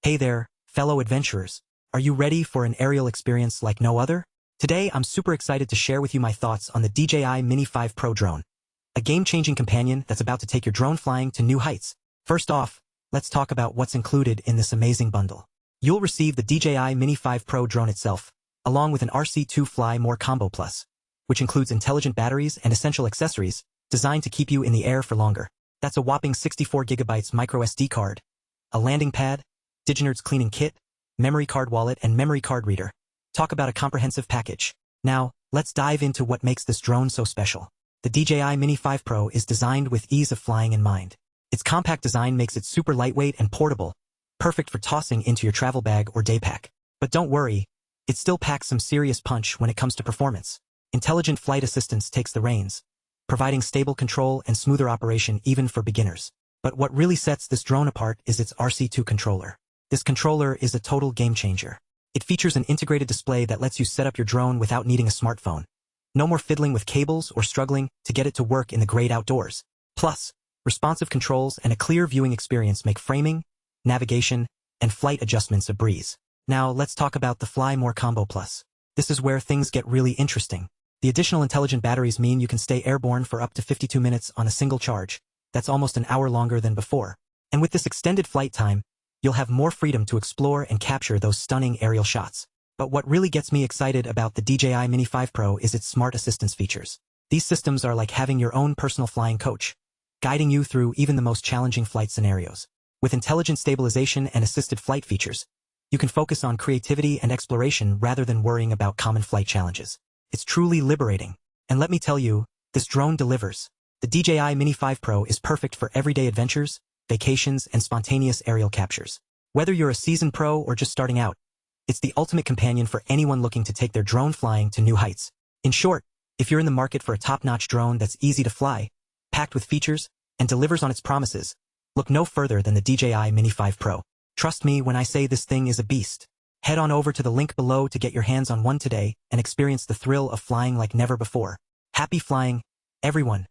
Hey there, fellow adventurers. Are you ready for an aerial experience like no other? Today, I'm super excited to share with you my thoughts on the DJI Mini 5 Pro drone, a game-changing companion that's about to take your drone flying to new heights. First off, let's talk about what's included in this amazing bundle. You'll receive the DJI Mini 5 Pro drone itself, along with an RC2 Fly More Combo Plus, which includes intelligent batteries and essential accessories designed to keep you in the air for longer. That's a whopping 64 gigabytes micro SD card, a landing pad, DigiNerd's cleaning kit, memory card wallet, and memory card reader. Talk about a comprehensive package. Now, let's dive into what makes this drone so special. The DJI Mini 5 Pro is designed with ease of flying in mind. Its compact design makes it super lightweight and portable, perfect for tossing into your travel bag or day pack. But don't worry, it still packs some serious punch when it comes to performance. Intelligent Flight Assistance takes the reins, providing stable control and smoother operation even for beginners. But what really sets this drone apart is its RC2 controller. This controller is a total game changer. It features an integrated display that lets you set up your drone without needing a smartphone. No more fiddling with cables or struggling to get it to work in the great outdoors. Plus, responsive controls and a clear viewing experience make framing, navigation, and flight adjustments a breeze. Now, let's talk about the Fly More Combo Plus. This is where things get really interesting. The additional intelligent batteries mean you can stay airborne for up to 52 minutes on a single charge. That's almost an hour longer than before. And with this extended flight time, you'll have more freedom to explore and capture those stunning aerial shots. But what really gets me excited about the DJI Mini 5 Pro is its smart assistance features. These systems are like having your own personal flying coach, guiding you through even the most challenging flight scenarios. With intelligent stabilization and assisted flight features, you can focus on creativity and exploration rather than worrying about common flight challenges. It's truly liberating. And let me tell you, this drone delivers. The DJI Mini 5 Pro is perfect for everyday adventures, vacations, and spontaneous aerial captures. Whether you're a seasoned pro or just starting out, it's the ultimate companion for anyone looking to take their drone flying to new heights. In short, if you're in the market for a top-notch drone that's easy to fly, packed with features, and delivers on its promises, look no further than the DJI Mini 5 Pro. Trust me when I say this thing is a beast. Head on over to the link below to get your hands on one today and experience the thrill of flying like never before. Happy flying, everyone!